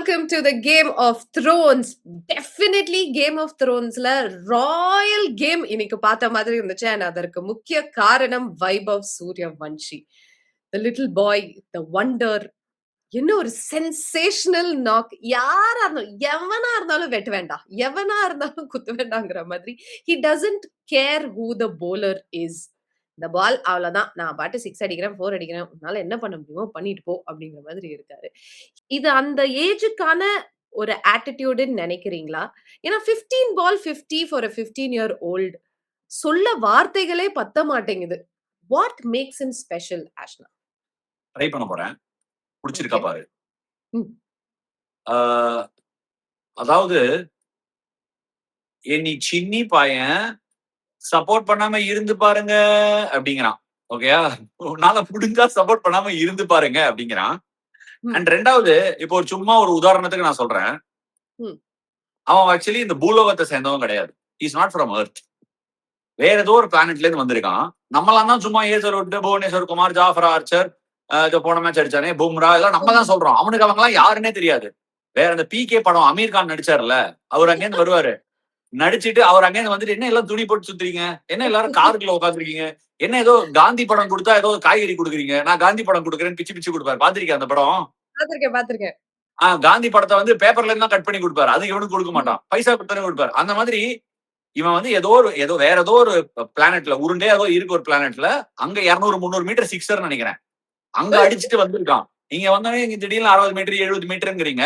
welcome to the Game of Thrones. Definitely Game of Thronesல royal game இன்னைக்கு பார்த்த மாதிரி இருந்துச்சு. And அதற்கு முக்கிய காரணம் Vaibhav Suryavanshi. The little boy, the wonder, என்ன ஒரு சென்சேஷனல் நாக். யாரா இருந்தாலும் எவனா இருந்தாலும் வெட்ட வேண்டாம், எவனா இருந்தாலும் குத்த வேண்டாங்கிற மாதிரி. He doesn't care who the bowler is. இந்த பால் அவ்வளவுதான், நான் பாட்டு 6 அடிக்கிறேன் 4 அடிக்கிறேன், உன்னால என்ன பண்ண முடியுமோ பண்ணிட்டு போ அப்படிங்கிற மாதிரி இருக்காரு. இது அந்த ஏஜுக்கான ஒரு ஆட்டிடியூடுன்னு நினைக்கிறீங்களா? ஏன்னா 15 பால் 50 ஃபார் a 15 year old சொல்ல வார்த்தைகளே பத்த மாட்டேங்குது. What makes him special ஆஷ்னா? Try பண்ண போறேன். புடிச்சிருக்கா பாரு. அதாவது நீ சின்னி பையன் சப்போர்ட் பண்ணாம இருந்து பாருங்க அப்படிங்கிறான். ஓகேயா? உன்னால முடிஞ்சா சப்போர்ட் பண்ணாம இருந்து பாருங்க அப்படிங்கிறான். அண்ட் ரெண்டாவது, இப்போ ஒரு சும்மா ஒரு உதாரணத்துக்கு நான் சொல்றேன். அவன் ஆக்சுவலி இந்த பூலோகத்தை சேர்ந்தவன் கிடையாது. Is not from earth. வேற ஏதோ ஒரு பிளானட்ல இருந்து வந்திருக்கான். நம்மளாம் தான் சும்மா ஏசர் விட்டு புவனேஸ்வர் குமார், ஜாஃபர் ஆர்ச்சர், போன மேட்ச் அடிச்சானே பும்ரா, எல்லாம் நம்ம தான் சொல்றோம். அவனுக்கு அவங்க எல்லாம் யாருன்னே தெரியாது. வேற அந்த PK படம் அமீர் கான் நடிச்சார்ல, அவர் அங்கேருந்து வருவாரு. நடிச்சிட்டு அவர் அங்கேருந்து வந்துட்டு, என்ன எல்லாம் துணி போட்டு சுத்துறீங்க, என்ன எல்லாரும் காருக்குள்ள உட்காந்துருக்கீங்க, என்ன ஏதோ காந்தி படம் கொடுத்தா ஏதோ காய்கறி கொடுக்குறீங்க, நான் காந்தி படம் கொடுக்குறேன்னு பிச்சு பிச்சு கொடுப்பாரு. பாத்திருக்கேன் அந்த படம். பாத்திருக்கேன். காந்தி படத்தை வந்து பேப்பர்ல இருந்து தான் கட் பண்ணி கொடுப்பாரு. அது இவனுக்கு கொடுக்க மாட்டான், பைசா கொடுத்தானே கொடுப்பாரு. அந்த மாதிரி இவன் வந்து வேற ஏதோ ஒரு பிளானட்ல உருண்டே ஏதோ இருக்கு ஒரு பிளானட்ல, அங்க 200-300 மீட்டர் சிக்ஸர் நினைக்கிறேன், அங்க அடிச்சுட்டு வந்திருக்கான். இங்க வந்தோடனே இங்க திடீர்னு 60 மீட்டர் 70 மீட்டருங்கிறீங்க,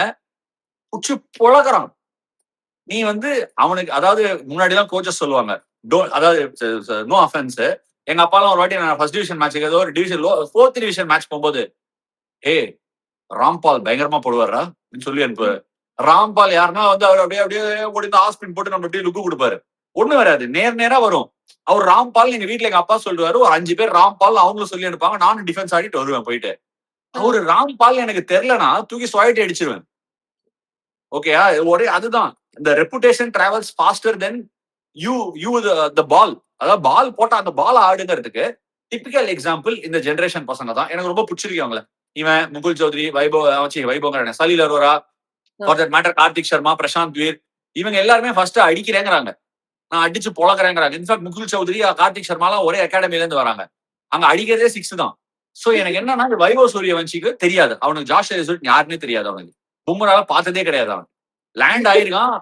புச்சு பொழக்கிறான். நீ வந்து அவனுக்கு, அதாவது முன்னாடி தான் கோச்சஸ் சொல்லுவாங்க, அதாவது நோ அஃபென்ஸ், எங்க அப்பாலாம் ஒரு வாட்டி நான் ஃபர்ஸ்ட் டிவிஷன் மேட்சுக்கு ஏதோ ஒரு டிவிஷன் 4th டிவிஷன் மேட்ச் போகும்போது, ராம்பால் பயங்கரமா போடுவாரா சொல்லி அனுப்புவாரு. ராம்பால் யாருன்னா வந்து அவர் அப்படியே அப்படியே ஓடி ஹாஸ்பின் போட்டு நம்ம அப்படியே லுக்கு கொடுப்பாரு. ஒண்ணு வராது, நேரா வரும். அவர் ராம்பால், எங்க வீட்டுல எங்க அப்பா சொல்லுவாரு, ஒரு 5 பேர் ராம்பால் அவங்களும் சொல்லி அனுப்பாங்க. நானும் டிஃபென்ஸ் ஆடிட்டு வருவேன் போயிட்டு. அவரு ராம்பால் எனக்கு தெரியலனா தூக்கி ஸ்வாயிட் அடிச்சிருவேன். ஓகேயா? ஒரே அதுதான், இந்த reputation travels faster than you the ball. அதாவது பால் போட்டா அந்த பால் ஆடுங்கிறதுக்கு டிபிக்கல் எக்ஸாம்பிள் இந்த ஜெனரேஷன் பசங்க தான். எனக்கு ரொம்ப பிடிச்சிருக்கு அவங்கள. இவன் Mukul Choudhary, Vaibhav Salil Arora, for that matter Karthik Sharma, Prashant Veer, இவங்க எல்லாருமே ஃபர்ஸ்ட் அடிக்கிறேங்கிறாங்க, நான் அடிச்சு பொழக்கிறேங்கிறாங்க. இன்ஃபேக்ட் முகுல் சௌத்ரி, கார்த்திக் சர்மாலாம் ஒரே அகாடமில இருந்து வராங்க. அங்க அடிக்கிறதே 6 தான். சோ எனக்கு என்னன்னா, வைபவ் சூரியவன்ஷிக்கு தெரியாது, அவனுக்கு ஜாஷ் ஹேசல்வுட் யாருன்னே தெரியாது, அவனுக்கு பும்ராவை பார்த்ததே கிடையாது. அவன் லேண்ட் ஆயிருக்கான்,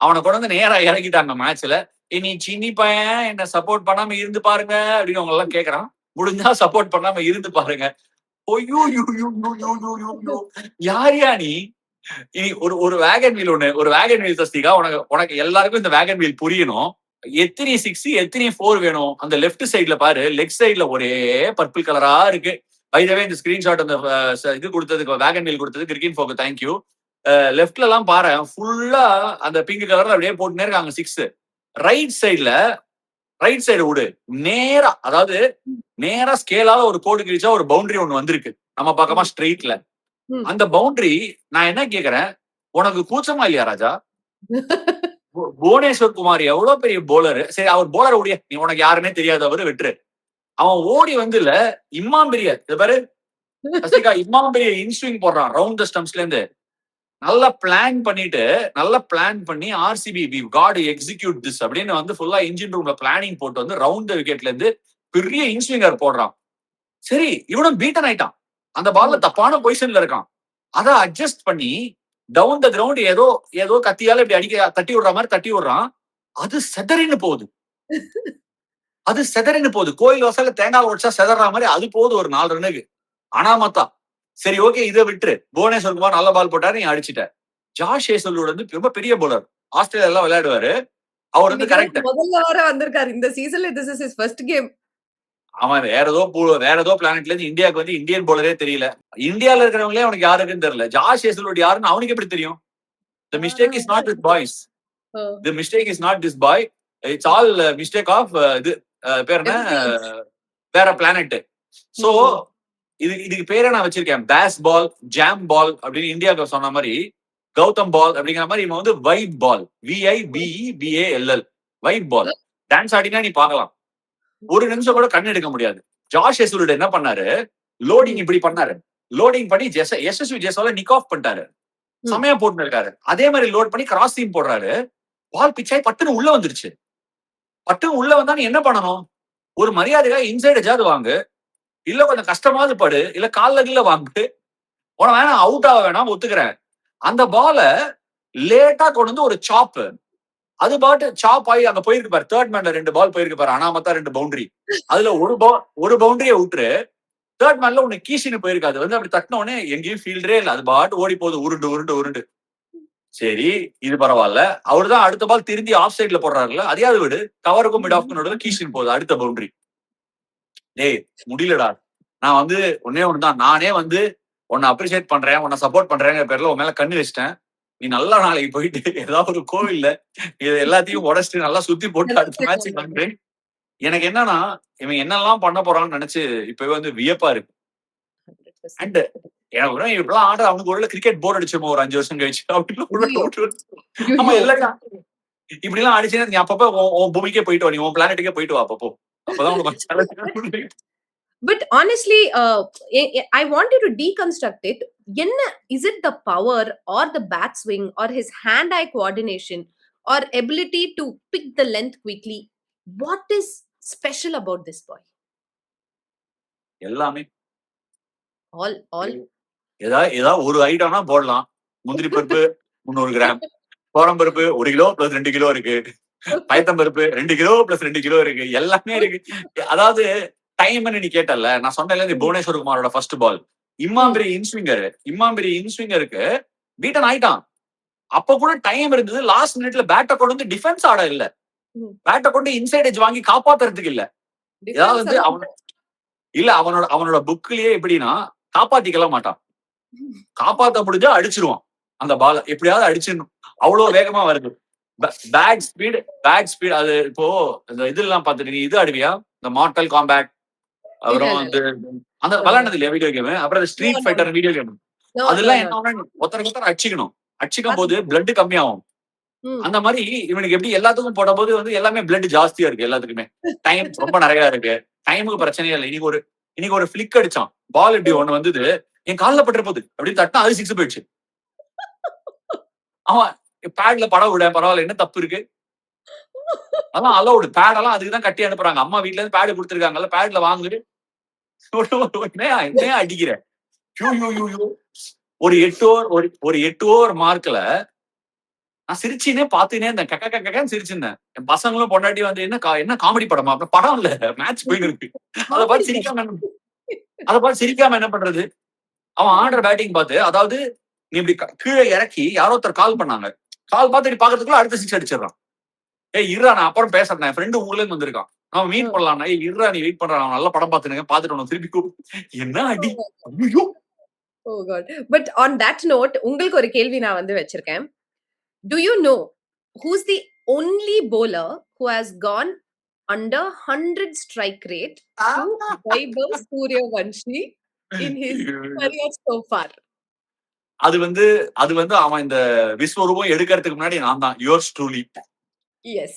அவனை கொண்டு வந்து நேரா இறக்கிட்டாங்க மேட்ச்ல. நீ சின்னி பையன் என்ன சப்போர்ட் பண்ணாம இருந்து பாருங்க அப்படின்னு அவங்க எல்லாம் கேக்குறான். முடிஞ்சா சப்போர்ட் பண்ணாம இருந்து பாருங்க. யாரியா நீ? இனி ஒரு வேகன் வீல் ஒரு வேகன் வீல் தஸ்திகா, உனக்கு எல்லாருக்கும் இந்த வேகன் வீல் புரியணும். எத்தனை 6 எத்தனை 4 வேணும்? அந்த லெஃப்ட் சைட்ல பாரு, லெக் சைட்ல ஒரே பர்பிள் கலரா இருக்கு. பை தி வே, இந்த ஸ்கிரீன்ஷாட் அந்த இது கொடுத்ததுக்கு, வேகன் வீல் கொடுத்தது கிரிக்கின் ஃபோக்கு தேங்க்யூ. லெஃப்ட்ல எல்லாம் பாரு, ஃபுல்லா அந்த பிங்க் கலர்ல அப்படியே போட்டுனே இருக்காங்க 6. ரைட் சைடு விடு, நேரா, அதாவது நேரா ஸ்கேலால ஒரு கோடு கிழிச்சா ஒரு பவுண்டரி ஒண்ணு வந்திருக்கு நம்ம பக்கமா ஸ்ட்ரெயிட்ல. அந்த பவுண்டரி நான் என்ன கேக்குறேன், உனக்கு கூச்சமா இல்லையா ராஜா? புவனேஸ்வர் குமார் எவ்வளவு பெரிய போலரு. சரி, அவர் போலர் ஓடிய, நீ உனக்கு யாருன்னே தெரியாது, அவரு வெற்று. அவன் ஓடி வந்து இல்ல, இம்மாம்பெரிய பாரு இம்மாம்பெரிய இன்ஸ்விங் போடுறான் ரவுண்ட் த ஸ்டம்ப்ஸ்ல இருந்து. நல்லா பிளான் பண்ணி RCB we got to execute this அப்படின்னு வந்து ஃபுல்லா இன்ஜின் ரூம்ல பிளானிங் போட்டு வந்து ரவுண்ட் த விக்கெட்ல இருந்து பெரிய இன்ஸ்விங்கர் போடுறான். சரி, இவனும் பீட்டன் ஆயிட்டான், அந்த பால்ல தப்பான பொசிஷன்ல இருக்கான். அதை அட்ஜஸ்ட் பண்ணி டவுன் த கிரவுண்ட் ஏதோ கத்தியால இப்படி அடிக்க தட்டி விடுற மாதிரி தட்டி விடுறான். அது செதறின்னு போகுது. கோயில் வாசல்ல தேங்காய் உடைச்சா செதற மாதிரி அது போகுது ஒரு 4 ரன்னுக்கு அனாமத்தா. சரி, ஓகே, இதை விட்டுரு. புவனேஸ்வர் குமார் நல்ல பால் போட்டாரு, நீ அடிச்சிட்ட. ஜாஷ் ஹேசல்வுட் வந்து ரொம்ப பெரிய போலர், ஆஸ்திரேலியா எல்லாம் விளையாடுவாரு. அவர் வந்து கரெக்ட் முதல்ல வர வந்திருக்காரு இந்த சீசன்ல. this is his first game. அவன் வேற ஏதோ பிளானட்ல இருந்து இந்தியாவுக்கு வந்து இந்தியன் போலரே தெரியல. இந்தியால இருக்கிறவங்களே அவனுக்கு யாருக்குன்னு தெரியல. ஜாஷ் ஹேசல்வுட் யாருன்னு அவனுக்கு எப்படி தெரியும்? The mistake is not with boys. The mistake is not this boy. It's all mistake of இது பேர் என்ன, வேற பிளானட். சோ இதுக்கு பேரை நான் வச்சிருக்கேன் பேஸ் பால், ஜாம் பால் அப்படின்னு இந்தியாவுக்கு சொன்ன மாதிரி, கௌதம் பால் அப்படிங்கிற மாதிரி இவன் வந்து wide ball, VIBEBALL wide ball. Dance ஆடினா நீ பார்க்கலாம், ஒரு நிமிஷம் கூட கண் எடுக்க முடியாது. ஜாஷ் ஹேசல்வுட் என்ன பண்ணாரு, லோடிங் இப்படி பண்ணாரு, லோடிங் பண்ணி யசஸ்வி ஜெய்ஸ்வாலை நிக் ஆஃப் பண்ணிட்டாரு. ம். செமையா போட்டுன்னு இருக்காரு. அதே மாதிரி லோட் பண்ணி கிராஸ் சீம் போடுறாரு. பால் பிச்சாய் பட்டுன்னு உள்ள வந்துருச்சு. பட்டுன்னு உள்ள வந்தா நீ என்ன பண்ணணும்? ஒரு மரியாதையா இன்சைட் எஜாவது வாங்கு. இல்ல கொஞ்சம் கஷ்டமாவது படு. இல்ல கால்ல கீழ வாங்கு. உனக்கு வேணாம் அவுட் ஆக வேணாம் ஒத்துக்கிறேன். அந்த பால லேட்டா கொண்டு வந்து ஒரு சாப். அது பாட்டு சாப் ஆகி அங்க போயிருக்கு பாரு. தேர்ட் மேன்ல 2 பால் போயிருக்கு பாரு. அனாமத்தா 2 பவுண்டரி. அதுல ஒரு பவுண்டரிய விட்டுரு. தேர்ட் மேன்ல உனக்கு கீஷின்னு போயிருக்கு. அது வந்து அப்படி தட்டின உடனே எங்கேயும் ஃபீல்டரே இல்ல. அது பாட்டு ஓடி போகுது உருண்டு. சரி இது பரவாயில்ல. அவருதான் அடுத்த பால் திரும்பி ஆஃப் சைட்ல போடுறாருல்ல. அதையாவது விடு. கவருக்கும் மிட் ஆஃப்க்கும் நடுவுல கீஷின்னு போகுது அடுத்த பவுண்டரி. டேய் முடியலடா. நான் வந்து ஒன்னே ஒண்ணுதான். நானே வந்து உன்னை அப்ரிஷியேட் பண்றேன், உன்னை சப்போர்ட் பண்றேங்கிற பேர்ல உன் மேல கண்ணு வச்சிட்டேன். நீ நல்லா நாளைக்கு போயிட்டு ஏதாவது ஒரு கோவில்ல இது எல்லாத்தையும் உடைச்சிட்டு நல்லா சுத்தி போட்டு அடுத்த மேட்ச் வந்து எனக்கு என்னன்னா இவன் என்னெல்லாம் பண்ண போறான்னு நினைச்சு இப்பவே வந்து வியப்பா இருக்கு. 100%. அண்ட் எனக்கு கூட இப்பெல்லாம் ஆடுற அவனுக்கு ஒரு கிரிக்கெட் போர் அடிச்சுமோ ஒரு 5 வருஷம் கழிச்சு அப்படின்னு உள்ள ஐயோ! டவுட் வருது. ஆமா ஐயோ! எல்லாரும் இப்படி எல்லாம் அடிச்சுன்னா நீ அப்பப்போ உன் பூமிக்கே போயிட்டு வா. நீ உன் பிளானட்டுக்கே போயிட்டு வா அப்பப்போ. அப்பதான் உனக்கு challenge. But honestly, I want you to deconstruct it. Is it the power or the bat swing or his hand-eye coordination or ability to pick the length quickly? What is special about this boy? எல்லாமே All. ஏதாவது ஒரு ஐட்டம்னா போடலாம். முந்திரி பருப்பு 300 gram, துவரம் பருப்பு 1 kilo plus 2 kilo இருக்கு, பயத்தம் பருப்பு 2 கிலோ பிளஸ் 2 கிலோ இருக்கு, எல்லாமே இருக்கு. அதாவது டைம்னு நீ கேட்டல, நான் சொன்னேன்ல இந்த புவனேஸ்வர் குமாரோட ஃபர்ஸ்ட் பால் இம்மாம்பெரி இன்ஸ்விங்கருக்கு பீட்டன் ஆயிட்டான். அப்ப கூட டைம் இருந்தது. லாஸ்ட் மினிட்ல பேட்டை கொண்டு வந்து டிஃபென்ஸ் ஆட இல்ல, பேட்டை கொண்டு இன்சைட் எட்ஜ் வாங்கி காப்பாத்துறதுக்கு இல்ல. ஏதாவது அவனோட புக்லயே எப்படின்னா காப்பாத்திக்கலாம் மாட்டான். காப்பாத்த முடிஞ்சா அடிச்சிருவான் அந்த பால, எப்படியாவது அடிச்சிடணும். அவ்வளவு வேகமா வருது. Back speed. அது இப்போ இந்த இதெல்லாம் பாத்துட்டு நீ இது ஆடுவியா, இந்த மார்டல் காம்பேட், அப்புறம் வந்து அந்த விளையாடுனது இல்லையா வீடியோ கேம், அப்புறம் ஸ்ட்ரீட் ஃபைட்டர் வீடியோ கேம், அதெல்லாம் என்ன ஒருத்தர் அடிச்சுக்கும் போது பிளட் கம்மியாகும். அந்த மாதிரி இவனுக்கு எப்படி எல்லாத்துக்கும் போட போது வந்து எல்லாமே பிளட் ஜாஸ்தியா இருக்கு. எல்லாத்துக்குமே டைம் ரொம்ப நிறைய இருக்கு. டைமுக்கு பிரச்சனையே இல்லை. இன்னைக்கு ஒரு பிளிக் அடிச்சான். பால் இப்படி ஒண்ணு வந்தது, என் காலில் பட்டுற போகுது அப்படின்னு தட்டினா அது 6 போயிடுச்சு. அவன் பேட்ல படம் விட பரவாயில்ல, என்ன தப்பு இருக்கு? அதான் அலௌடு. பேட் எல்லாம் அதுக்குதான் கட்டி அனுப்புறாங்க. அம்மா வீட்ல இருந்து பேடு கொடுத்துருக்காங்கல்ல, பேட்ல வாங்குது. என்ன அடிக்கிற ஒரு 8 ஓவர் மார்க்ல நான் சிரிச்சினே பாத்துனே இருந்தேன். கக்கன்னு சிரிச்சிருந்தேன். என் பசங்களும் பொண்டாட்டி வந்து என்ன காமெடி படமா? படம் இல்ல, மேட்ச் போயிட்டு இருக்கு. அதை பார்த்து சிரிக்காம என்ன பண்றது? அவன் ஆடுற பேட்டிங் பார்த்து, அதாவது நீ இப்படி கீழே இறக்கி யாரோ ஒருத்தர் கால் பண்ணாங்க. கால் பார்த்து பாக்கிறதுக்குள்ள அடுத்த 6 அடிச்சிடறான். இருடா நான் அப்புறம் பேசுறேன், என் ஃப்ரெண்டு ஊர்ல இருந்து வந்திருக்கான், அவன் மீட் பண்ணலாம். இருடா நீ வெயிட் பண்றான், நல்ல படம் பாத்துட்டு திருப்பி என்ன அடி. ஐயோ. Oh God. But on that note, உங்களுக்கு ஒரு கேள்வி நான் வந்து வச்சிருக்கேன். Do you know who's the only bowler who has gone under 100 strike rate to Vaibhav Suryavanshi in his career so far? அது வந்து அவன் இந்த விஸ்வரூபம் எடுக்கிறதுக்கு முன்னாடி நான் தான் yours truly. Yes.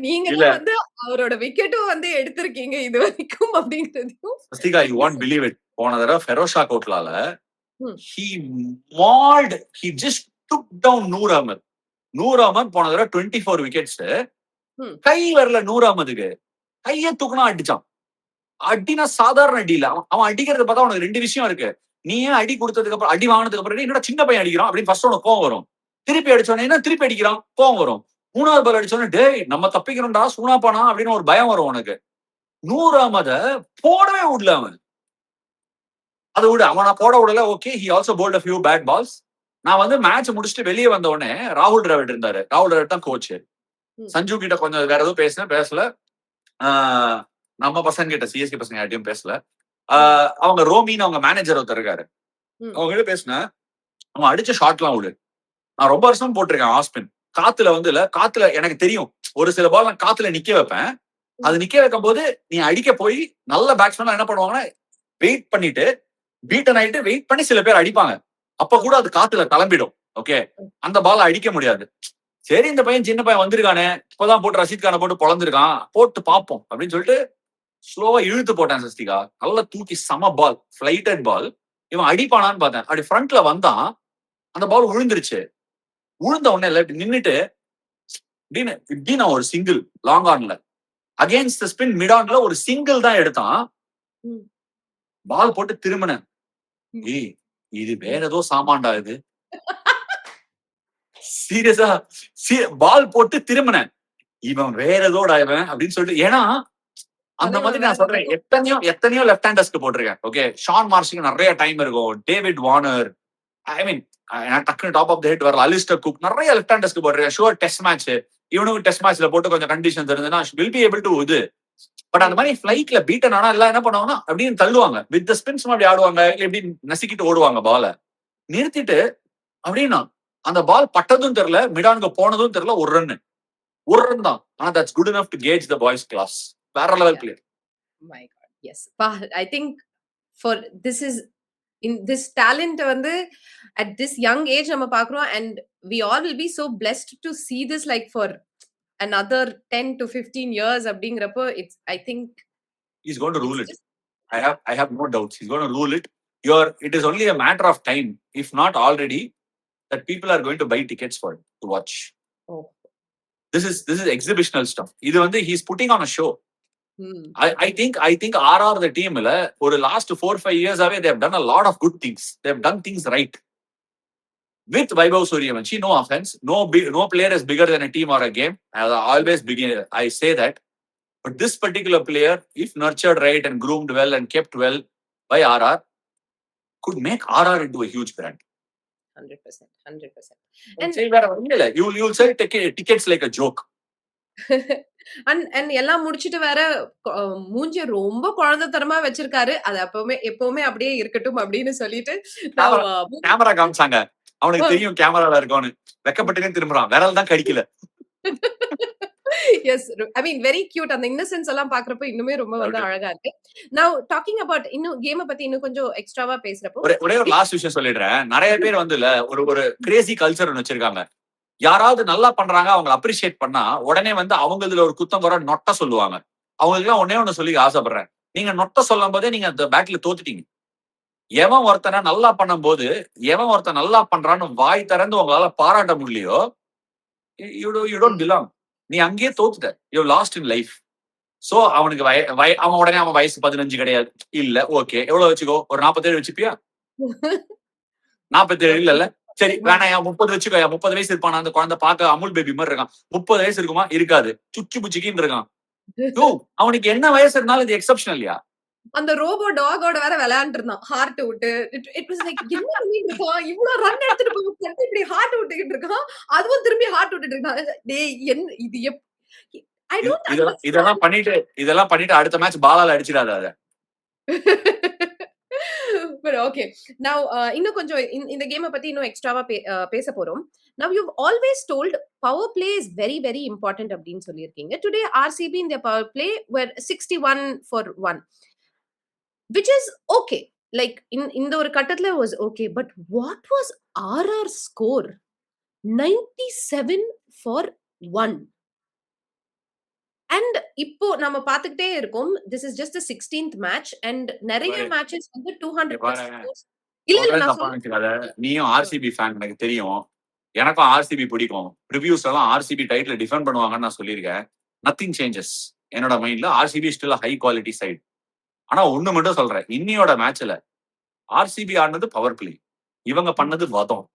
நீங்க வந்து அவரோட விக்கெட்டும் வந்து எடுத்திருக்கீங்க இது வரைக்கும் அப்படிங்கிறதையும். Sasthika, you won't believe it. போன தடவை Pherozeshah கோட்லால he just took down Noor Ahmed. போன தடவை 24 விக்கெட்ஸ். கை வரல நூர் அகமதுக்கு, கைய தூக்குனா அடிச்சான். அடினா சாதாரண அடி இல்ல. அவன் அடிக்கிறத பார்த்தா உனக்கு 2 விஷயம் இருக்கு. நீ ஏன் அடி கொடுத்ததுக்கு அப்புறம், அடி வாங்கினதுக்கு அப்புறம் என்னோட சின்ன பையன் அடிக்கிறான் அப்படின்னு ஃபர்ஸ்ட் உனக்கு கோவம் வரும். திருப்பி அடிச்சோன்னா திருப்பி அடிக்கிறான், கோவம் வரும். 3வது பால் அடிச்சோன்னா டேய் நம்ம தப்பிக்கிறோம்டா சூனாப்பானா அப்படின்னு ஒரு பயம் வரும் உனக்கு. நூர் அகமத போடவே விடல அவன். அதை விட அவனை போட விடல. Okay, he also bowled a few bad balls. நான் வந்து மேட்ச் முடிச்சுட்டு வெளியே வந்த உடனே ராகுல் டிராவிட் இருந்தாரு. ராகுல் டிராவிட் தான் கோச். சஞ்சு கிட்ட கொஞ்சம் வேற ஏதோ பேசல. நம்ம பசங்க கிட்ட, சிஎஸ்கே பசங்க யார்ட்டையும் பேசல. அவங்க ரோமின்னு அவங்க மேனேஜர் ஒருத்தர் இருக்காரு, அவங்க கிட்ட பேசினேன். அவன் அடிச்ச ஷாட்லாம் விடு. நான் ரொம்ப வருஷம் போட்டிருக்கேன் ஆஸ்பின். காத்துல எனக்கு தெரியும் ஒரு சில பால் நான் காத்துல நிக்க வைப்பேன். அது நிக்க வைக்கும் போது நீ அடிக்க போய் நல்ல பேட்ஸ்மேன் என்ன பண்ணுவாங்கன்னா வெயிட் பண்ணிட்டு பீட்டன் ஆயிட்டு வெயிட் பண்ணி சில பேர் அடிப்பாங்க. அப்ப கூட அது காத்துல கிளம்பிடும். ஓகே, அந்த பால் அடிக்க முடியாது. சரி இந்த பையன் சின்ன பையன் வந்திருக்கானே, இப்பதான் போட்டு ரஷீத் கானை போட்டு பொழந்திருக்கான், போட்டு பார்ப்போம் அப்படின்னு சொல்லிட்டு ஸ்லோவா இழுத்து போட்டேன். சஸ்திகா நல்லா தூக்கி சம பால், ஃபிளைட்டட் பால். இவன் அடிப்பானான்னு பார்த்தேன். அப்படி ஃப்ரண்ட்ல வந்தான். அந்த பால் விழுந்துருச்சு. விழுந்த உடனே இல்ல நின்னுட்டு இப்படின்னு ஒரு சிங்கிள் லாங் ஆன்ல அகேன்ஸ்ட் ஸ்பின் மிட் ஆன்ல ஒரு சிங்கிள் தான் எடுத்தான். பால் போட்டு திரும்பினேன். ஏய் இது வேற ஏதோ சாமான்டா இது. சீரியஸா பால் போட்டு திரும்பினேன். இவன் வேற ஏதோடா இவன் அப்படின்னு சொல்லிட்டு. ஏன்னா அந்த மாதிரி நான் சொல்றேன், எத்தனையோ லெஃப்ட் ஹேண்டர்ஸ்க்கு போட்டிருக்கேன். ஓகே, ஷான் மார்ஷுக்கு நிறைய டைம் இருக்கும், டேவிட் வார்னர், ஐ மீன் டக்குனு டாப் ஆஃப் த ஹெட் வரல, அலிஸ்டர் குக், நிறைய லெஃப்ட் ஹேண்டர்ஸ்க்கு போட்டிருக்கேன். ஷுவர் டெஸ்ட் மேட்ச் இவனுக்கு டெஸ்ட் மேட்ச்ல போட்டு கொஞ்சம் கண்டிஷன்ஸ் இருந்ததுன்னா வில் பி ஏபிள் டு இது. பட் அந்த மாதிரி ஃபிளைட்ல பீட்டன் ஆனா எல்லாம் என்ன பண்ணுவாங்கன்னா அப்படின்னு தள்ளுவாங்க, வித் ஸ்பின்ஸ் அப்படி ஆடுவாங்க, எப்படி நசுக்கிட்டு ஓடுவாங்க பால நிறுத்திட்டு. அப்படின்னா அந்த பால் பட்டதும் தெரியல, மிடானுக்கு போனதும் தெரியல, ஒரு ரன் தான். ஆனா that's good enough to gauge the boys class. வேற level player. My God, yes. I think for this is in this talent வந்து at this young age நம்ம பார்க்கிறோம், and we all will be so blessed to see this like for another 10 to 15 years அப்படிங்கறப்போ it's I think he's going to rule it. I have no doubts he's going to rule it. It is only a matter of time, if not already, that people are going to buy tickets for it to watch. Oh, this is exhibitional stuff. இது வந்து he's putting on a show. I think RR the team la or last 4-5 years away they have done a lot of good things. They have done things right with Vaibhav Suryavanshi. No offense, no player is bigger than a team or a game. I say that, but this particular player, if nurtured right and groomed well and kept well by RR, could make RR into a huge brand. 100%. And you'll sell tickets like a joke. and எல்லாம் முடிச்சிட்டு வேற மூஞ்சி ரொம்ப குழந்தைத்தனமா வச்சிருக்காரு. அது எப்பவுமே அப்படியே இருக்கட்டும் அப்படின்னு சொல்லிட்டு கேமரா காமிச்சாங்க. அவனுக்கு தெரியும் கேமரால இருக்கோன்னு, வெக்கப்பட்டுனே திரும்புறான், விரல் தான் கடிக்கல. எஸ், ஐ மீன் வெரி கியூட். அந்த இன்னசென்ஸ் எல்லாம் பாக்குறப்ப இன்னுமே ரொம்ப வந்து அழகா இருக்கு. நவ டாக்கிங் அபௌட் இன்னும் கேமை பத்தி இன்னும் கொஞ்சம் எக்ஸ்ட்ராவா பேசுறப்போ ஒரே ஒரு லாஸ்ட் விஷயம் சொல்லிடுறேன். நிறைய பேர் வந்து ஒரு கிரேசி கல்ச்சர் வச்சிருக்காங்க. யாராவது நல்லா பண்றாங்க, அவங்க அப்ரிஷியேட் பண்ணா உடனே வந்து அவங்க இதுல ஒரு குத்தம் குறை நொட்ட சொல்லுவாங்க. அவங்களுக்கு எல்லாம் ஒன்னே ஒண்ணு சொல்லி ஆசைப்படுறேன், நீங்க நொட்ட சொல்லும் போதே நீங்க அந்த பேட்ல தோத்துட்டீங்க. எவன் ஒருத்தனை நல்லா பண்ணும் போது, எவன் ஒருத்தன் நல்லா பண்றான்னு வாய் திறந்து உங்களால பாராட்ட முடியலையோ, யூ டோன்ட் பிலாங். நீ அங்கேயே தோத்துட்ட, you lost in life. So அவனுக்கு அவன் உடனே அவன் வயசு 15 கிடையாது இல்ல, ஓகே எவ்வளவு வச்சுக்கோ, ஒரு 47 வச்சுப்பியா? 47 இல்ல, சரி வேணாம் 30 வச்சுக்கோ. 30 வயசு இருப்பானா அந்த குழந்தை, பார்க்க அமுல் பேபி மாதிரி இருக்கான். 30 வயசு இருக்குமா? இருக்காது, சுச்சு புச்சிக்கின்னு இருக்கான். அவனுக்கு என்ன வயசு இருந்தாலும் இது எக்ஸப்ஷனல் இல்லையா? அந்த ரோபோ டாகோட வேற விளையாண்டு இருந்தான், ஹார்ட் விட்டு. இட் வாஸ் லைக் என்ன பண்ணிட்டு இருக்கான், இவ்வளவு ரன் எடுத்துட்டு போய் இப்படி ஹார்ட் விட்டுக்கிட்டு இருக்கான், அதுவும் திரும்பி ஹார்ட் விட்டுட்டு இருக்கான். டேய் என்ன இது? ஐ டோன்ட் இதெல்லாம் பண்ணிட்டு அடுத்த மேட்ச் பாலால அடிச்சிடாத அத. But okay, now இன்னும் கொஞ்சம் இந்த கேமை பத்தி இன்னும் எக்ஸ்ட்ராவா பேச போறோம். Now you've always told power play is very very important அப்படின்னு சொல்லியிருக்கீங்க. Today RCB in their power play were 61 for 1, which is okay. Like இந்த ஒரு கட்டத்துல was okay, but what was RR score? 97 for 1. And இப்போ நம்ம பாத்துக்கிட்டே இருக்கோம், this is just the 16th match and நிறைய மேட்சஸ் வந்து 200 plus scores. இல்ல நீயும் ஆர்சிபி ஃபேன், எனக்கு தெரியும், எனக்கும் ஆர்சிபி பிடிக்கும். ரிவ்யூஸ் எல்லாம் ஆர்சிபி டைட்டில் டிஃபெண்ட் பண்ணுவாங்கன்னு நான் சொல்லியிருக்கேன். நத்திங் சேஞ்சஸ் என்னோட மைண்ட்ல. RCB still high quality side. ஆனா ஒண்ணு மட்டும் சொல்றேன், இன்னியோட மேட்ச்ல ஆர்சிபி ஆடினது பவர் பிளே, இவங்க பண்ணது வதம்.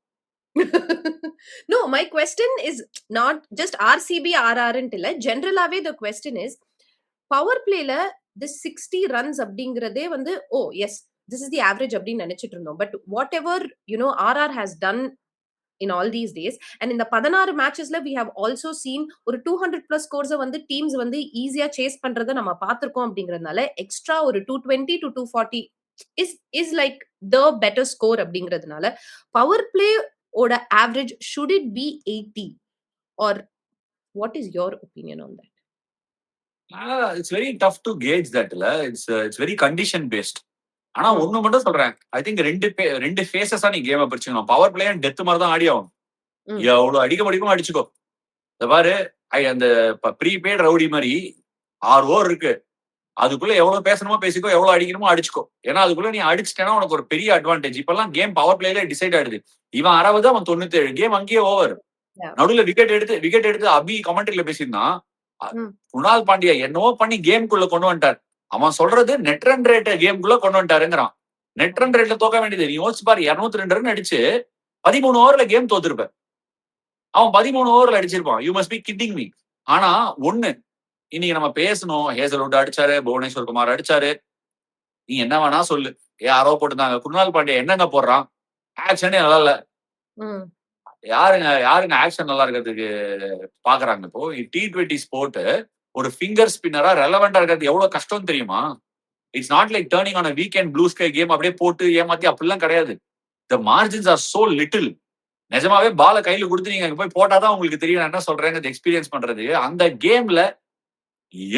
No, my question is not just RCB RR இல்ல, ஜெனரலாவே the question is power playல this 60 runs அப்படிங்கறதே வந்து yes, this is the average அப்படின்னு நினைச்சிட்டு இருந்தோம். But whatever RR has done in all these days, and in the 16 matchesல we have also seen ஒரு 200 plus scores வந்து teams வந்து ஈஸியா சேஸ் பண்றத நம்ம பாத்துறோம். அப்படிங்கறதுனால எக்ஸ்ட்ரா ஒரு 220 to 240 is like the better score அப்படிங்கறதுனால power play oda average should it be 80, or what is your opinion on that? It's very tough to gauge that. It's very condition based. ஆனா ஒண்ணு மட்டும் சொல்றேன், I think ரெண்டு ஃபேஸஸா நீ game பிரிச்சுக்கணும். Power play and death மாதிரி தான் ஆடி ஆகும். எவ்வளவு அடிக்க முடியுமோ அடிச்சுக்கோ. இந்த பாரு, அந்த ப்ரீபெய்ட் ரவுடி மாதிரி 6 ஓவர் இருக்கு, அதுக்குள்ள எவ்வளவு பேசணுமோ பேசிக்கோ, எவ்வளவு அடிக்கணுமோ அடிச்சுக்கோ. ஏன்னா அதுக்குள்ள நீ அடிச்சிட்டேன்னா உனக்கு ஒரு பெரிய அட்வான்டேஜ். இப்பெல்லாம் கேம் பவர் பிளேல டிசைட் ஆயிடுது. இவன் 60, அவன் 97, கேம் அங்கேயே ஓவர். Yeah. நடுவுல விக்கெட் எடுத்து அபி கமெண்ட்ரியில பேசியிருந்தான். ம். குணால் பாண்டியா என்னவோ பண்ணி கேம்குள்ள கொண்டு வந்துட்டார். அவன் சொல்றது நெட் ரன் ரேட் கேம்குள்ள கொண்டு வந்துட்டாருங்கிறான். நெட் ரன் ரேட்ல தோக்க வேண்டியது. நீ யோசிச்சு பாரு, 202 ரன் அடிச்சு 13 ஓவர்ல கேம் தோத்துருப்ப. அவன் 13 ஓவர்ல அடிச்சிருப்பான். You must be kidding me. ஆனா ஒண்ணு, இன்னைக்கு நம்ம பேசணும். ஹேசல்வுட் அடிச்சாரு, புவனேஸ்வர் குமார் அடிச்சாரு. நீ என்ன வேணா சொல்லு. யாரோ போட்டுருந்தாங்க. குணால் பாண்டியா என்னங்க போடுறான்? ஆக்ஷனே நல்லா இல்ல. ம். யாருங்க ஆக்ஷன் நல்லா இருக்கிறதுக்கு பாக்குறாங்க? இப்போ T20 ஸ்போர்ட் ஒரு ஃபிங்கர் ஸ்பின்னரா ரெலவெண்டா இருக்கிறது எவ்வளவு கஷ்டம் தெரியுமா? It's not like turning on weekend blue sky game அப்படியே போட்டு ஏமாத்தி அப்படிலாம் கிடையாது. த மார்ஜின்ஸ் ஆர் சோ லிட்டில். நிஜமாவே பால கையில கொடுத்து நீங்க போய் போட்டாதான் உங்களுக்கு தெரியும் நான் என்ன சொல்றேன்னு எக்ஸ்பீரியன்ஸ் பண்றது. அந்த கேம்ல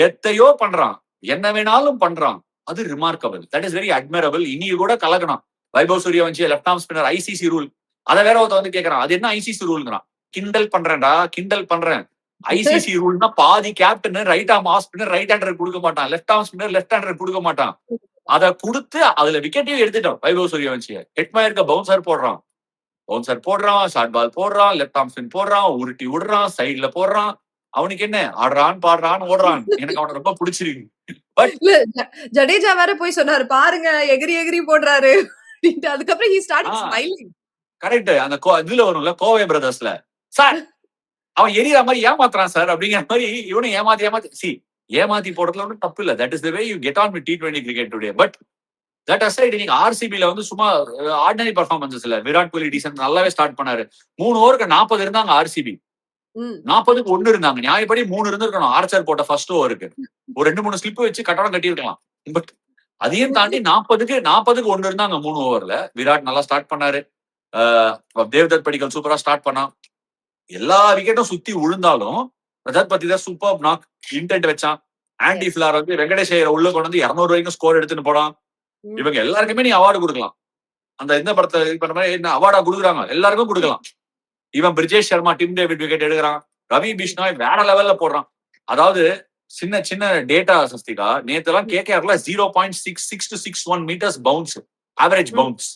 எத்தையோ பண்றான், என்ன வேணாலும் பண்றான். அது remarkable. That is very admirable. இனி கூட கலக்கணும். Vaibhav Suryavanshi left arm spinner, ICC rule. அதை வேற ஒருத்த வந்து கேட்கறான், அது என்ன ஐசிசி ரூல்ங்கிறான். கிண்டல் பண்றேன்டா, கிண்டல் பண்றேன். ஐசிசி ரூல்னா பாதி captain right arm off spinner right hander கொடுக்க மாட்டான், left arm spinner left hander கொடுக்க மாட்டான். அதை கொடுத்து அதுல விக்கெட்டையும் எடுத்துட்டோம் வைபவ் சூரியவன்சியை. ஹெட்மயருக்கு பவுன்சர் போடுறான், ஷார்ட் பால் போடுறான், லெஃப்ட் ஆர்ம் ஸ்பின் போடுறான், உருட்டி விடுறான், சைட்ல போடுறான். அவனுக்கு என்ன ஆடுறான், பாடுறான், ஓடுறான். எனக்கு அவனை ரொம்ப பிடிச்சிருக்கு. பட் ஜடேஜா வேற போய் சொன்னாரு, பாருங்க எகிரி எகிரி போடுறாரு. அதுக்கப்புறம் he started smiling. கரெக்ட். அந்த இதுல வரும்ல, கோவை பிரதர்ஸ்ல, சார் அவன் எரியற மாதிரி ஏமாத்துறான் சார் அப்படிங்கிற மாதிரி இவனும் ஏமாத்தி போடுறதுல ஒன்றும் தப்பு இல்ல. That is the way you get on with T20 cricket today. But that aside, நீங்க ஆர்சிபில வந்து சும்மா ஆர்டினரி பர்ஃபார்மன்சஸ் இல்ல. விராட் கோலி டீசன்ட் நல்லாவே ஸ்டார்ட் பண்ணாரு. 3 ஓவருக்கு 40 இருந்தாங்க ஆர்சிபி. 40க்கு 1 இருந்தாங்க. நியாயப்படி 3 இருந்திருக்கணும். ஆர்ச்சர் போட்ட ஃபர்ஸ்ட் ஓவருக்கு ஒரு 2-3 ஸ்லிப் வச்சு கட்டடம் கட்டியிருக்கலாம். பட் அதையும் தாண்டி 40க்கு 1 இருந்தாங்க 3 ஓவர்ல. விராட் நல்லா ஸ்டார்ட் பண்ணாரு. தேவ்தத் படிக்கல் சூப்பரா ஸ்டார்ட் பண்ணான். எல்லா விக்கெட்டும் சுத்தி விழுந்தாலும் ரஜத் பத்தி தான் சூப்பர் நாக் இன்டென்ட் வச்சான். ஆண்டி பிளார் வந்து வெங்கடேஷ் ஐயரை உள்ள கொண்டு வந்து 200 வரைக்கும் ஸ்கோர் எடுத்துன்னு போனான். இவங்க எல்லாருக்குமே நீ அவார்டு கொடுக்கலாம். அந்த இந்த படத்தை இது பண்ண மாதிரி என்ன அவார்டா கொடுக்குறாங்க, எல்லாருக்கும் கொடுக்கலாம். இவன் Brijesh Sharma, Tim David wicket எடுக்கிறான். ரவி பிஷ்னாய் வேற லெவல்ல போடுறான். அதாவது சின்ன சின்ன டேட்டா சஸ்திகா, நேத்தெல்லாம் கேகேஆர்ல 0.66 to 61 metres bounce, average bounce.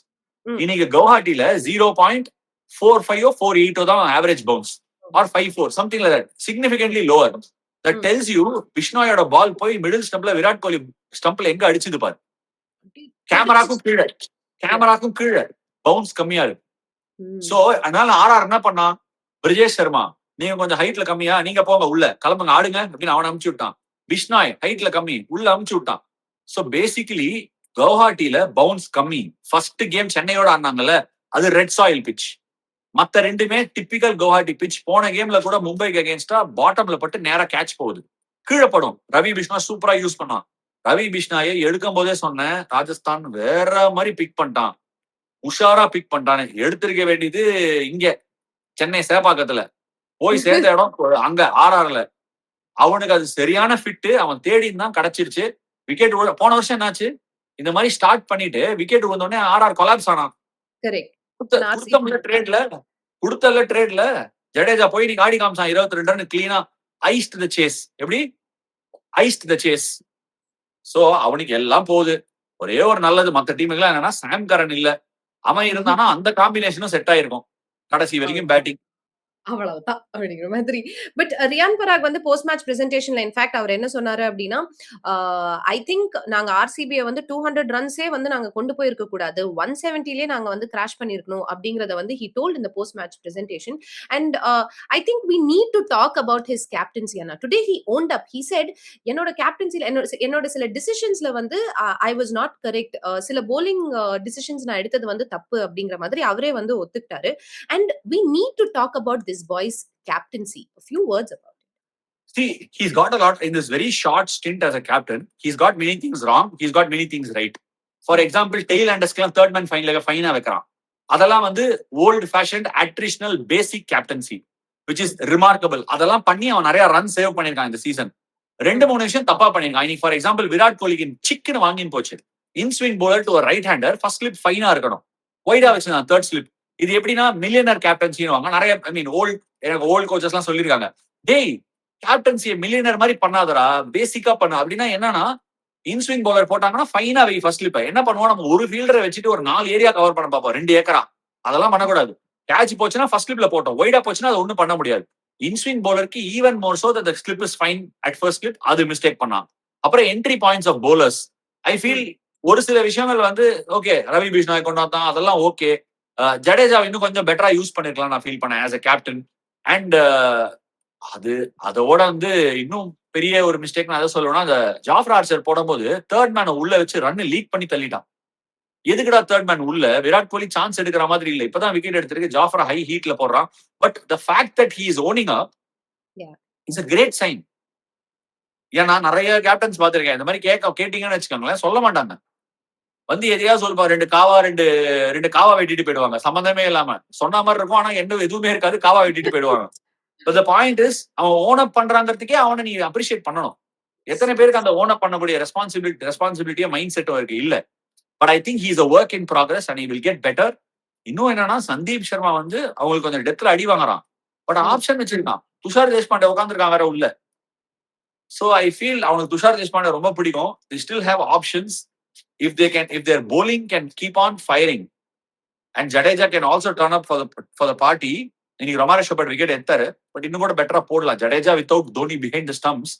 இன்னைக்கு கவுஹாட்டில 0.45 48 தான் average bounce, or 54 something like that, significantly lower. That tells you பிஷ்னாயோட பால் போய் மிடில் ஸ்டம்ப்ல விராட் கோலி ஸ்டம்ப்ல எங்க அடிச்சது பாரு. கேமராக்கும் கீழே பவுன்ஸ் கம்மியா இருக்கு. சோ அதனால ஆர்ஆர் என்ன பண்ணா, பிரிஜேஷ் சர்மா நீங்க கொஞ்சம் ஹைட்ல கம்மியா, நீங்க போங்க உள்ள கிளம்புங்க ஆடுங்க அப்படின்னு அவனை அமுச்சு விட்டான். பிஷ்னாய் ஹைட்ல கம்மி, உள்ள அமுச்சு விட்டான். சோ பேசிக்கலி கவுஹாட்டில பவுன்ஸ் கம்மி. ஃபர்ஸ்ட் கேம் சென்னையோட ஆனாங்கல்ல, அது ரெட் சாயில் பிச். மத்த ரெண்டுமே டிப்பிக்கல் கவுஹாட்டி பிச். போன கேம்ல கூட மும்பைக்கு அகேன்ஸ்டா பாட்டம்ல பட்டு நேரா கேட்ச் போகுது, கீழே படும். ரவி பிஷ்னா சூப்பரா யூஸ் பண்ணான். ரவி பிஷ்னாயை எடுக்கும் போதே சொன்னேன், ராஜஸ்தான் வேற மாதிரி பிக் பண்ணிட்டான், உஷாரா பிக் பண்ணிட்டானு. எடுத்திருக்க வேண்டியது இங்க சென்னை சேப்பாக்கத்துல, போய் சேர்ந்த இடம் அங்க ஆர்ஆர்ல. அவனுக்கு அது சரியான ஃபிட், அவன் தேடின்னு தான் கிடைச்சிருச்சு. விக்கெட் போன வருஷம் என்னாச்சு, இந்த மாதிரி ஸ்டார்ட் பண்ணிட்டு விக்கெட் விழுந்தோடனே ஆர்ஆர் கொலாப்ஸ் ஆனான். கொடுத்தல ட்ரேட்ல ஜடேஜா போய் நீங்க ஆடி காமிச்சான் 22 ரன் கிளீனா. Iced the chase. எப்படி ஐஸ்ட் த சேஸ்? சோ அவனுக்கு எல்லாம் போகுது. ஒரே ஒரு நல்லது மத்த டீமுக்கு என்னன்னா, சாம் கரன் இல்ல. அவன் இருந்தானா அந்த காம்பினேஷனும் செட் ஆயிருக்கும் கடைசி வரைக்கும் பேட்டிங். அவ்வளவுதான் அப்படிங்கிற மாதிரி. பட் ரியான் பராக் வந்து போஸ்ட் மேட்ச் பிரசன்டேஷன்ல இன்ஃபேக்ட் அவர் என்ன சொன்னாரு அப்படின்னா, ஐ திங்க் நாங்க ஆர்சிபியை வந்து 200 ரன்ஸே வந்து நாங்க கொண்டு போயிருக்க கூடாது, 170லே நாங்க வந்து கிராஷ் பண்ணிருக்கணும் அப்படிங்கறத வந்து he told in the post match presentation. And I think we need to talk about his captaincy. Anna, today he owned up. He said என்னோட கேப்டன்சில என்னோட சில டிசிஷன்ஸ்ல வந்து I was not correct, சில bowling டிசிஷன்ஸ் நான் எடுத்தது வந்து தப்பு அப்படிங்கிற மாதிரி அவரே வந்து ஒத்துக்கிட்டாரு. And we need to talk about this boy's captaincy. A few words about it. See, he's got a lot in this very short stint as a captain. He's got many things wrong, he's got many things right. For example, tail andersக்குலாம் third man final ஃபைனா வைக்கிறான். அதெல்லாம் வந்து old fashioned attritional basic captaincy, which is remarkable. அதெல்லாம் பண்ணி அவன் நிறைய run save பண்ணிருக்கான் இந்த season. 2-3 விஷயம் தப்பா பண்ணிருக்கான். இன்னைக்கு ஃபார் எக்ஸாம்பிள் விராட் கோலிக்கு சிக்குன்னு வாங்கின்னு போச்சு. In swing bowler to a right hander, first slip ஃபைனா இருக்கணும், ஒய்டா வச்சிருந்தான் தேர்ட் ஸ்லிப். இது எப்படின்னா மில்லியனர் கேப்டன்சின்னு வாங்க நிறைய, ஐ மீன் ஓல்ட் கோச்சஸ் எல்லாம் சொல்லிருக்காங்க, டேய் கேப்டன்சியை மில்லியனர் மாதிரி பண்ணாதரா, பேசிக்கா பண்ண. அப்படின்னா என்னன்னா, இன்ஸ்விங் பவுலர் போட்டாங்கன்னா ஃபைனா வை ஃபர்ஸ்ட் ஸ்லிப்பை. என்ன பண்ணுவோம், நம்ம ஒரு ஃபீல்டரை வச்சுட்டு ஒரு 4 ஏரியா கவர் பண்ண பார்ப்போம், 2 ஏக்கரா. அதெல்லாம் பண்ணக்கூடாது. கேட்ச் போச்சுன்னா ஃபர்ஸ்ட் ஸ்லிப்ல போட்டோம், ஒய்டா போச்சுன்னா அது ஒன்றும் பண்ண முடியாது. இன்ஸ்விங் பவுலருக்கு even more so that slip is fine at first slip, அது மிஸ்டேக் பண்ணான். அப்புறம் entry points of bowlers I feel ஒரு சில விஷயங்கள் வந்து ஓகே, ரவி பிஷ்னாய் கொண்டு வந்தான், அதெல்லாம் ஓகே. ஜடேஜா இன்னும் கொஞ்சம் பெட்டரா யூஸ் பண்ணிருக்கலாம் நான் ஃபீல் பண்ணேன் ஆஸ் அ கேப்டன். அண்ட் அது அதோட வந்து இன்னும் பெரிய ஒரு மிஸ்டேக் நான் எதை சொல்லுவேன்னா, அந்த ஜாஃப்ரா ஆர்ச்சர் போடும்போது தேர்ட் மேனை உள்ள வச்சு ரன் லீக் பண்ணி தள்ளிட்டான். எதுக்குடா தேர்ட் மேன் உள்ள? விராட் கோலி சான்ஸ் எடுக்கிற மாதிரி இல்ல. இப்பதான் விக்கெட் எடுத்திருக்கு, ஜாஃப்ரா ஹை ஹீட்ல போடுறான். But the fact that he is owning up is a great sign. ஏன்னா நிறைய கேப்டன்ஸ் பாத்திருக்கேன், இந்த மாதிரி கேட்டீங்கன்னு வச்சுக்கோங்களேன், சொல்ல மாட்டாங்க. வந்து எதையாவது சொல்லுப்பா, ரெண்டு காவா வெட்டிட்டு போயிடுவாங்க, சம்பந்தமே இல்லாம. சொன்ன மாதிரி இருக்கும், ஆனா எதுவுமே இருக்காது, காவா வெட்டிட்டு போயிடுவாங்க. The point is, அவன் ஓன் அப் பண்றாங்கிறதுக்கே அவனை நீ அப்ரிஷியேட் பண்ணணும். எத்தனை பேருக்கு அந்த ஓன் அப் பண்ணக்கூடிய ரெஸ்பான்சிபிலிட்டியா மைண்ட் செட்டும் இருக்கு இல்ல. But I think he is a work in progress and he will get better. இன்னும் என்னன்னா, சந்தீப் சர்மா வந்து அவங்களுக்கு கொஞ்சம் டெத்ல அடி வாங்குறான். பட் ஆப்ஷன் வச்சிருக்கான். துஷார் தேஷ்பாண்டே உட்காந்துருக்கான் வேற உள்ள. சோ ஐ ஃபீல் அவனுக்கு துஷார் தேஷ்பாண்டே ரொம்ப பிடிக்கும். They still have options if their bowling can keep on firing and Jadeja can also turn up for the party. இன்னைக்கு ரமாரேஷ் பட் விக்கெட் எடுத்தாரு, பட் இன்னும் கூட பெட்டரா போடலாம். Jadeja without Dhoni behind the stumps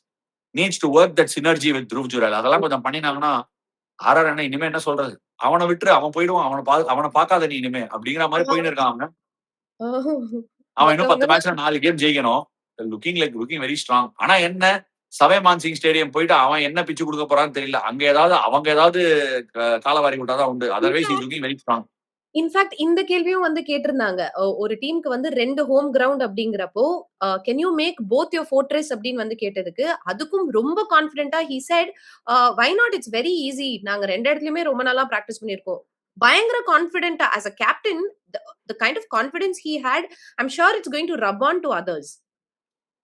needs to work that synergy with Dhruv Jurel. அதெல்லாம் கொஞ்சம் பண்ணினாங்கன்னா RR என்ன இனிமே என்ன சொல்றது, அவனை விட்டு அவன் போயிடுவான், அவனை பார்க்காத நீ இனிமே அப்படிங்கிற மாதிரி போயின்னு இருக்கான். அவன் இன்னும் 10 மேட்ச்ல 4 கேம் ஜெயிக்கணும். Looking very strong. ஆனா என்ன, சவே மான்சிங் ஸ்டேடியம் போயிட்டு அவன் என்ன பிச்சு கொடுக்க போறான்னு தெரியல. அவங்க ஏதாவது காலவாரி விட்டாதான் உண்டு. Otherwise is looking very strong. In fact இந்த கேள்வியும் வந்து கேட்டிருந்தாங்க. ஒரு டீமுக்கு வந்து 2 ஹோம் கிரவுண்ட் அப்படிங்கிறப்போ can you make both your fortress அப்படின்னு வந்து கேட்டதுக்கு, அதுக்கும் ரொம்ப கான்ஃபிடென்ட்டா he said why not, it's very easy, நாங்க 2 இடத்துலயுமே ரொம்ப நாளா பிராக்டிஸ் பண்ணிருக்கோம். பயங்கர கான்ஃபிடென்ட்டா as a captain, the kind of confidence he had, I'm sure it's going to rub on to others.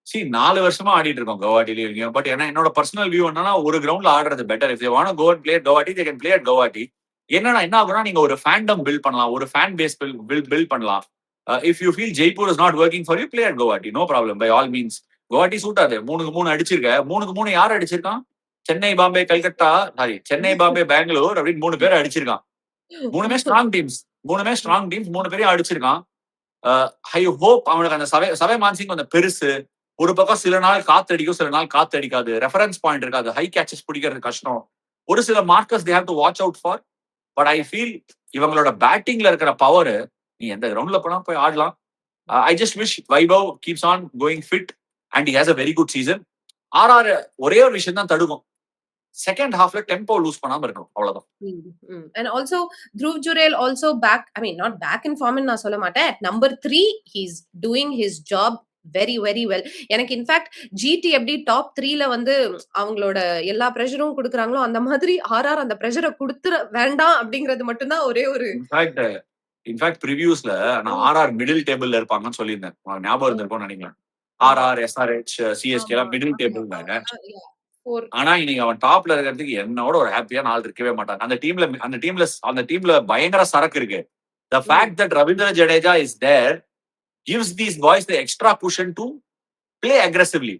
4 வருஷமா ஆடிட்டு இருக்கோம் கவுஹாட்டில. பட் என்னோட பர்சனல் வியூ என்னன்னா, ஒரு கிரவுண்ட்ல ஆடுறது better. If they want to go and play at Guwahati, they can play at Guwahati. என்ன ஆகும்னா, நீங்க ஒரு ஃபேண்டம் பில்ட் பண்ணலாம், ஒரு ஃபேன் பேஸ் பில்ட் பண்ணலாம். If you feel Jaipur is not working for you, play at Guwahati, no problem, by all means. Guwahati suit ஆகுது. 3-3 அடிச்சிருக்க. 3-3 யார் அடிச்சிருக்கான்? சென்னை, பாம்பே, கல்கட்டா, சென்னை, பாம்பே, பெங்களூர் அப்படின்னு 3 பேர் அடிச்சிருக்கான். 3மே ஸ்ட்ராங் டீம்ஸ், 3 பேரையும் அடிச்சிருக்கான். ஐ ஹோப் அவனுக்கு அந்த சவே மான்சிங் கொஞ்சம் பெருசு. ஒரு பக்கம் சில நாள் காத்து அடிக்கும், சில நாள் காத்து அடிக்காது, ரெஃபரன்ஸ் பாயிண்ட் இருக்காது, ஹை கேச்சஸ் பிடிக்கிறது கஷ்டம். ஒரு சில markers they have to watch out for. But I feel இவங்களோட பேட்டிங்ல இருக்கிற பவர் நீ எந்த கிரவுண்ட்ல போனா போய் ஆடலாம். I just wish Vaibhav keeps on going fit and he has a very good season. RR ஒரே ஒரு விஷயம் தான் தடுக்கும், செகண்ட் ஹாஃப்ல டெம்போ லூஸ் பண்ணாம இருக்கணும், அவ்வளவுதான். And also Dhruv Jurel also back, I mean not back in form ன்னு நான் சொல்ல மாட்டேன். At number 3 he's doing his job very very well. எனக்கு இன்ஃபேக்ட் ஜிடி எப்படி டாப் 3ல வந்து அவங்களோட எல்லா பிரஷரும் கொடுக்குறாங்களோ, அந்த மாதிரி ஆர்ஆர் அந்த பிரஷரை கொடுத்துற வேண்டாம் அப்படிங்கிறது மட்டும்தான் ஒரே ஒரு இன்ஃபேக்ட் ப்ரிவியூஸ்ல நான் ஆர்ஆர் மிடில் டேபிள்ல இருப்பாங்கன்னு சொல்லியிருந்தேன். ஞாபகம் இருந்திருக்கும்னு நினைக்கிறேன். ஆர்ஆர், எஸ்ஆர்ஹெச், சிஎஸ்கே எல்லாம் மிடில் டேபிள்ல. ஆனா இன்னைக்கு அவன் டாப்ல இருக்கிறதுக்கு என்னோட ஒரு ஹாப்பியான ஆள் இருக்கவே மாட்டாங்க. அந்த டீம்ல பயங்கர சரக்கு இருக்கு. The fact that Ravindra Jadeja is there gives these boys the extra cushion to play aggressively.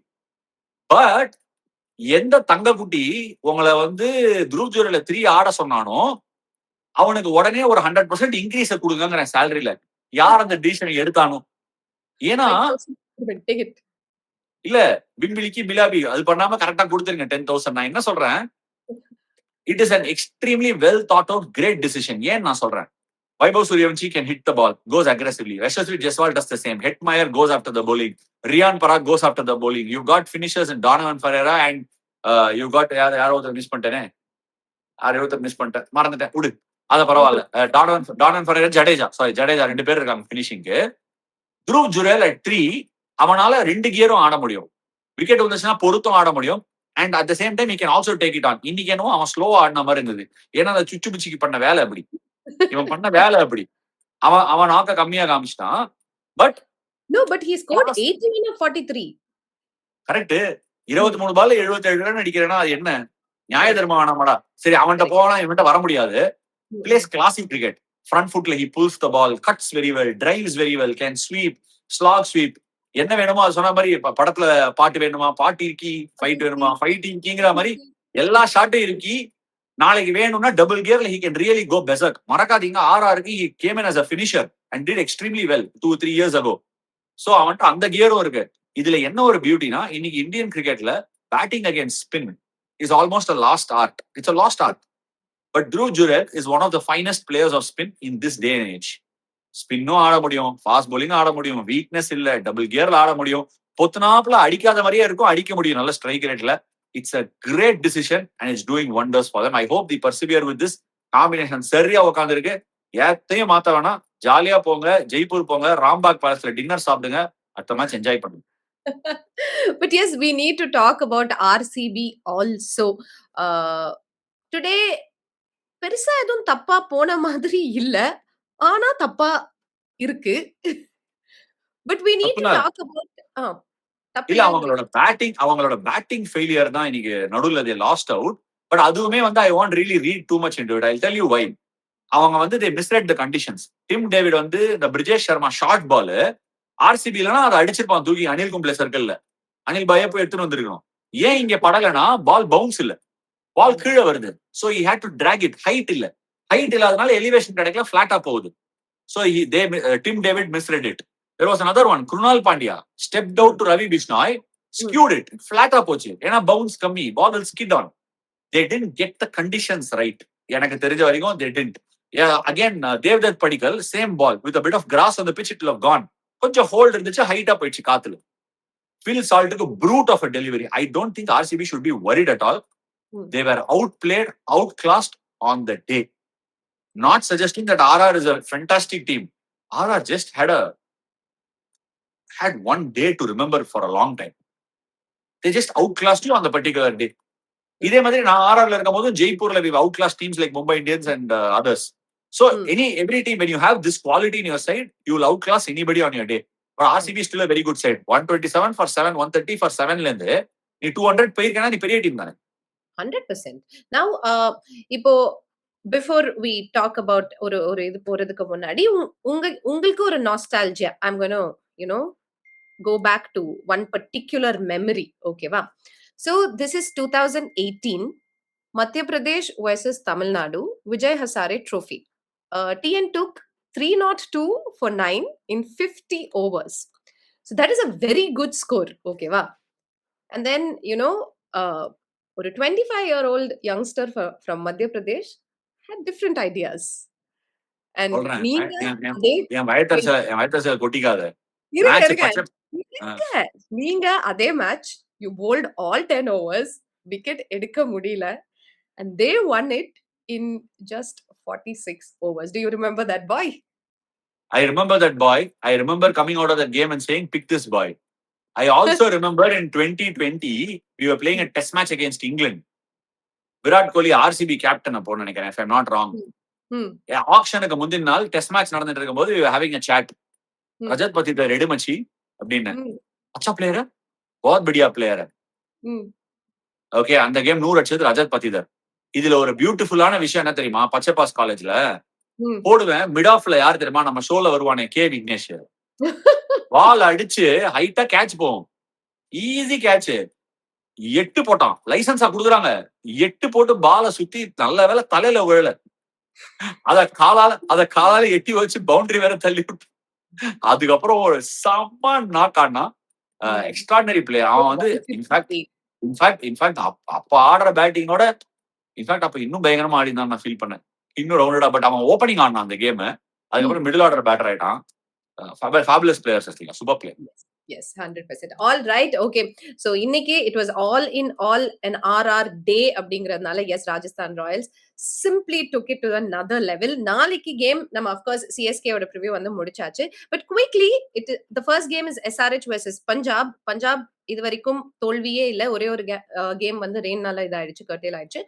But எந்த தங்கக்குட்டி உங்களை வந்து துருவ் ஜுரேல 3 ஆட சொன்னானோ, அவனுக்கு உடனே ஒரு 100% இன்க்ரீஸ் கொடுங்க சேலரியில. யார் அந்த டிசிஷன் எடுத்தானோ? ஏன்னா இல்ல பிம்பிலிக்கு பிலாபி அது பண்ணாம கரெக்டா கொடுத்துருங்க 10,000. நான் என்ன சொல்றேன், it is an extremely well thought out great decision. ஏன் நான் சொல்றேன், Vaibhav Suryavanshi can hit the ball, goes aggressively. Yashasvi Jaiswal does the same. Hetmeyer goes after the bowling. Riyan Parag goes after the bowling. You've got finishers in Donovan Ferreira and you've got யாரோ miss பண்ணிட்டேனே, miss பண்ணிட்டேன், மறந்துட்டேன், விடு, அத பரவாயில்ல. டானவன் ஃபெரேரா, ஜடேஜா 2 பேர் இருக்காங்க பினிஷிங்க்கு. Dhruv Jurel at 3 அவனால 2 கியரும் ஆட முடியும். விக்கெட் வந்துச்சுன்னா பொருத்தம் ஆட முடியும். And at the same time he can also take it on. இன்னைக்கு என்னவோ அவன் ஸ்லோவா ஆடின மாதிரி இருந்தது. ஏன்னா அந்த சுச்சு பிச்சுக்கு பண்ண வேலை அப்படி, இவன் பண்ண வேலை அப்படி. அவன் நாக்க கம்மியா காமிச்சிட்டான். But he scored 18 of 43. Correct. 23 பால்ல 77 ரன் அடிக்கிறேன்னா அது என்ன நியாய தர்மம் வேணாமாடா? சரி, அவன்கிட்ட போனா இவன்கிட்ட வர முடியாது. Plays classic cricket. ஃப்ரண்ட் ஃபுட்ல he pulls the ball, cuts very well, drives very well, can sweep, slog sweep. என்ன வேணுமோ அது சொன்ன மாதிரி. படத்துல பாட்டு வேணுமா, பாட்டிக்கு ஃபைட் வேணுமா, ஃபைட்டிங்கிற மாதிரி எல்லா ஷாட்டும் இருக்கி நாளைக்கு வேணும்னா டபுள் கியர்ல he can really go berserk. மறக்காதீங்க ஆர்ஆருக்கு he came in as a finisher and did extremely well 2-3 years ago. So அவன்ட்டு அந்த கியரும் இருக்கு. இதுல என்ன ஒரு பியூட்டினா இன்னைக்கு இந்தியன் கிரிக்கெட்ல batting against spin is almost a lost art. It's a lost art. But Dhruv Jurel is one of the finest players of spin in this day and age. ஸ்பின்னும் ஆட முடியும், fast bowling ஆட முடியும், weakness இல்ல, double கியர்ல ஆட முடியும், பொத்துனாப்புல அடிக்காத மாதிரியே இருக்கும், அடிக்க முடியும் நல்ல ஸ்ட்ரைக் ரேட்ல. It's a great decision and it's doing wonders for them. I hope they persevere with this combination. சரியா உட்காந்துருக்கு, ஏத்தையும் மாத்த வேணாம், ஜாலியா போங்க, ஜெய்ப்பூர் போங்க, ராம்பாக் பேலஸ்ல டின்னர் சாப்பிடுங்க, அடுத்த மேட்ச் என்ஜாய் பண்ணுங்க. But yes, we need to talk about RCB also. Today பெருசா எதுவும் தப்பா போன மாதிரி இல்ல. ஆனா தப்பா இருக்கு. But we need to தப்புனா talk about இல்ல தப்பில்ல அவங்களோட பேட்டிங் ஃபெயிலியர் தான் இன்னைக்கு நடுவுல they lost out. பட் அதுவுமே வந்து I won't really read too much into it. I'll tell you why. அவங்க வந்து they misread the conditions. Tim David வந்து இந்த Brijesh Sharma short ball RCB இல்லனா அதை அடிச்சிருப்பான் தூக்கி அனில் கும்ப்ளே சர்க்கிள்ல. அனில் பாயை போய் எடுத்துட்டு வந்திருக்கணும். ஏன் இங்க படலனா பால் பவுன்ஸ் இல்ல, பால் கீழே வருது. So he had to drag it. Height இல்ல, ஹைட் இல்லாதனால எலிவேஷன் கிடைக்கல, ஃபிளாட்டா போகுது. So Tim David misread it. There was another one, Krunal Pandya stepped out to Ravi Bishnoi, skewed it, flat போச்சு. ஏன்னா bounce கம்மி, ball will skid on. They didn't get the conditions right. எனக்கு தெரிஞ்ச வரைக்கும் they didn't. Yeah, again, Devdutt Padikkal, same ball with a bit of grass on the pitch, it will have gone. கொஞ்சம் hold இருந்துச்சு, ஹைட்டா போயிடுச்சு காத்துல. Phil Saltக்கு brute of a delivery. I don't think RCB should be worried at all. They were outplayed, outclassed on the day. Not suggesting that RR is a fantastic team. RR just had one day to remember for a long time. They just outclassed you on the particular day. இதே மாதிரி நான் ஆர்ஆர்ல இருக்கும்போது ஜெய்ப்பூர்ல we outclassed teams like Mumbai Indians and others. So every team, when you have this quality in your side, you will outclass anybody on your day. But RCB is still a very good side. 127 for 7, 130 for 7ல இருந்து நீ 200 போயிருக்கனா நீ பெரிய team தானே. 100%. Now இப்போ before we talk about ஒரு இது போறதுக்கு முன்னாடி உங்களுக்கு ஒரு nostalgia. I'm going to, go back to one particular memory. Okay va? So this is 2018, Madhya Pradesh versus Tamil Nadu, Vijay Hazare Trophy. TN took 302 for 9 in 50 overs. So that is a very good score. Okay va? And then, ஒரு 25-year-old youngster from Madhya Pradesh had different ideas. And என் வயத்தரச கொட்டிக்காத. நீங்க அதே match you bowled all 10 overs, wicket எடுக்க முடியல, and they won it in just 46 overs. Do you remember that boy? I remember that boy. I remember coming out of that game and saying, pick this boy. I also remember in 2020, we were playing a test match against England. Virat Kohli RCB captain அப்போ நினைக்கிறேன், if I'm not wrong. ஆக்ஷனுக்கு முந்தின நாள் test match நடந்துட்டு இருக்கும்போது we were having a chat. Rajat Patidar ready மச்சி அப்படின்னு. அச்சா player, बहुत बढ़िया பிளேயர். ஓகே, அந்த கேம் 100 அடிச்சது ரஜத் பத்திதர். இதுல ஒரு பியூட்டிஃபுல்லான விஷயம் என்ன தெரியுமா? பச்சைபாஸ் காலேஜ்ல போடுவேன் மிட் ஆஃப்ல யார் தெரியுமா? நம்ம ஷோல வருவானே கே விக்னேஷ். பால் அடிச்சு ஹைட்டா கேட்ச் போகும், ஈஸி கேட்ச். 8 போட்டான், லைசன்ஸா குடுக்குறாங்க. 8 போட்டு பால சுத்தி நல்ல வேலை தலையில விழல. அத காலால எட்டி வச்சு பவுண்டரி வேற தள்ளி விட்டு அதுக்கப்புறம் ஒரு செம்ம நாக் ஆடினா. எக்ஸ்ட்ராடினரி பிளேயர் அவன் வந்து. இன்ஃபேக்ட் அப்ப ஆடுற பேட்டிங்கோட இன்ஃபேக்ட் அப்ப இன்னும் பயங்கரமா ஆடிதான் நான் ஃபீல் பண்ணேன். இன்னும் ரவுண்டடா. பட் அவன் ஓப்பனிங் ஆடினான் அந்த கேம். அதுக்கப்புறம் மிடில் ஆர்டர் பேட்டர் ஆயிட்டான். fabulous players, super player. Yes, 100%. All right. Okay. So இன்னைக்கு it was all in all an RR day அப்படிங்கறதுனால yes, Rajasthan Royals simply took it to another level. நாளைக்கு game நம்ம of course CSK ஓட preview வந்து முடிச்சாச்சு. But quickly, the first game is SRH versus Punjab. இது வரைக்கும் தோல்வியே இல்ல. ஒரே ஒரு கேம் வந்து ரெயின்னால இதாயிடுச்சு, கர்டேல் ஆயிடுச்சு.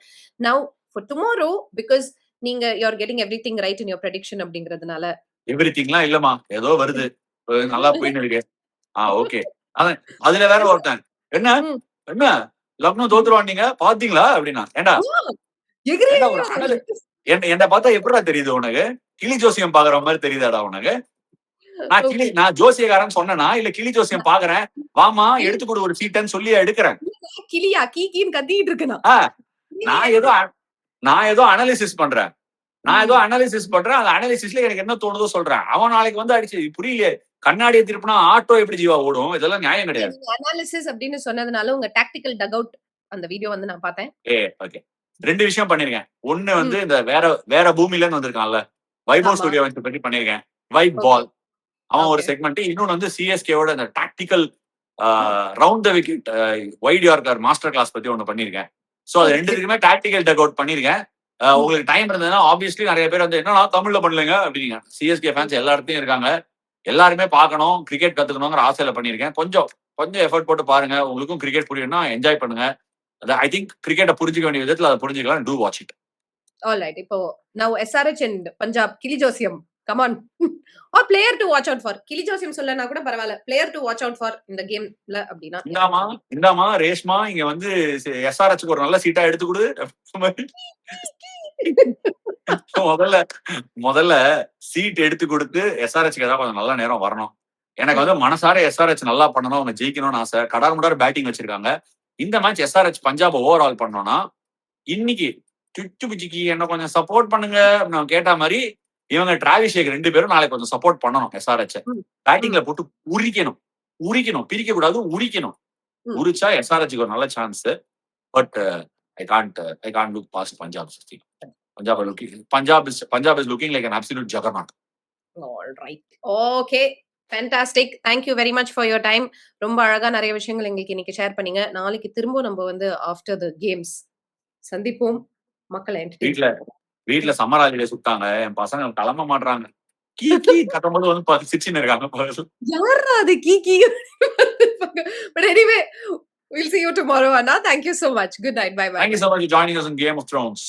Now for tomorrow, because நீங்க you're getting everything right in your prediction அப்படிங்கறதுனால. எவ்ரிதிங்லாம் இல்லமா, ஏதோ வருது, நல்லா போயின்னு இருக்கு. ஓகே. அதுல வேற ஒருத்தன் என்ன லக்னோ தோத்துருவான் நீங்க பாத்தீங்களா அப்படின்னா, ஏண்டா என்ன பார்த்தா எப்படா தெரியுது உனக்கு? கிளி ஜோசியம் பாக்குற மாதிரி தெரியுதாடா உனக்கு? நான் ஜோசியக்காரன் சொன்னா இல்ல கிளி ஜோசியம் பாக்குறேன், வாமா எடுத்து கொடு ஒரு சீட்டன் சொல்லி எடுக்கிறேன். கிளியா கீக்கின்னு கத்திட்டு இருக்கேன். நான் ஏதோ அனாலிசிஸ் பண்றேன். அந்த அனாலிசிஸ்ல எனக்கு என்ன தோணுதோ சொல்றேன். அவன் நாளைக்கு வந்து அடிச்சு புரியலையே, கண்ணாடியை திருப்பினா ஆட்டோ எப்படி ஜீவா ஓடும்? இதெல்லாம் நியாயம் கிடையாது. அனாலிசிஸ் அப்படின்னு சொன்னதுனால உங்க டாக்டிக்கல் டக் அவுட் அந்த வீடியோ வந்து நான் பார்த்தேன். ஓகே. 2 விஷயம் பண்ணிருக்கேன். ஒண்ணு வந்து இந்த வேற பூமியில இருந்து வந்திருக்கான்ல, வைபவ் சூரியவன்ஷி பத்தி பண்ணிருக்கேன். வைப் பால் அவன் ஒரு செக்மெண்ட். இன்னொன்னு வந்து சிஎஸ்கேவோட அந்த tactical round the wicket wide yorker master class பத்தி ஒண்ணு பண்ணிருக்கேன். சோ அது ரெண்டுத்துக்குமே டாக்டிக்கல் டக் அவுட் பண்ணிருக்கேன். உங்களுக்கு டைம் இருந்ததுன்னா ஆப்வியஸ்லி நிறைய பேர் வந்து என்ன தமிழ்ல பண்ணலங்க அப்படிங்க. சிஎஸ்கே ஃபேன்ஸ் எல்லா இடத்துலயும் இருக்காங்க. எல்லாருமே பார்க்கணும், கிரிக்கெட் கத்துக்கணுங்கிற ஆசையில பண்ணிருக்கேன். கொஞ்சம் எஃபர்ட் போட்டு பாருங்க. உங்களுக்கும் கிரிக்கெட் புரியும்னா என்ஜாய் பண்ணுங்க. ஐ திங்க் கிரிக்கெட்டை புரிஞ்சுக்க வேண்டிய விதத்துல அதை புரிஞ்சுக்கலாம். To watch it. ஆல்ரைட். இப்போ now SRH and பஞ்சாப் கிலி ஜோசியம் கம் ஆன் ஆர் player to watch out for. கிலி ஜோசியம் சொல்லனா கூட பரவாயில்ல, player to watch out for இந்த கேம்ல அப்படினா இந்தாமா ரேஷ்மா இங்க வந்து எஸ்ஆர்ஹெச்க்கு ஒரு நல்ல சீட்டா எடுத்து கொடு. முதல்ல சீட் எடுத்து கொடுத்து எஸ்ஆர்ஹெச்க்கு ஏதாவது கொஞ்சம் நல்ல நேரம் வரணும். எனக்கு வந்து மனசார எஸ்ஆர்ஹெச் நல்லா பண்ணணும், அவங்க ஜெயிக்கணும்னு ஆசை. கடார் பேட்டிங் வச்சிருக்காங்க. இந்த மேட்ச் எஸ்ஆர்ஹெச் பஞ்சாப் ஓவரால் பண்ணோம்னா இன்னைக்கு சுச்சு பிச்சுக்கு என்ன கொஞ்சம் சப்போர்ட் பண்ணுங்க நான் கேட்ட மாதிரி இவங்க டிராவிஸ் ஷேக் 2 பேரும் நாளைக்கு கொஞ்சம் சப்போர்ட் பண்ணணும். எஸ்ஆர்ஹெச் பேட்டிங்ல போட்டு உரிக்கணும், பிரிக்க கூடாது, உரிக்கணும். உரிச்சா எஸ்ஆர்ஹெச்க்கு ஒரு நல்ல chance. But I can't look past Punjab. Punjab is looking like an absolute juggernaut. All right. Okay. Fantastic. Thank you very much for your time. ரொம்ப அழகா நிறைய விஷயங்கள் எங்களுக்கு இன்னைக்கு ஷேர் பண்ணீங்க. நாளைக்கு திரும்ப நம்ம வந்து ஆஃப்டர் தி கேம்ஸ் சந்திப்போம். மக்களை வீட்ல சம்மர் ஹாலிடே சுட்டாங்க. என் பசங்க கிளம்ப மாட்றாங்க. கீ கத்தும்போது வந்து சிரிச்சின்னு இருக்காங்க. யாரா அது key? But anyway, we'll see you tomorrow, Anna. Thank you so much. Good night. Bye bye. Thank you so much for joining us in Game of Thrones.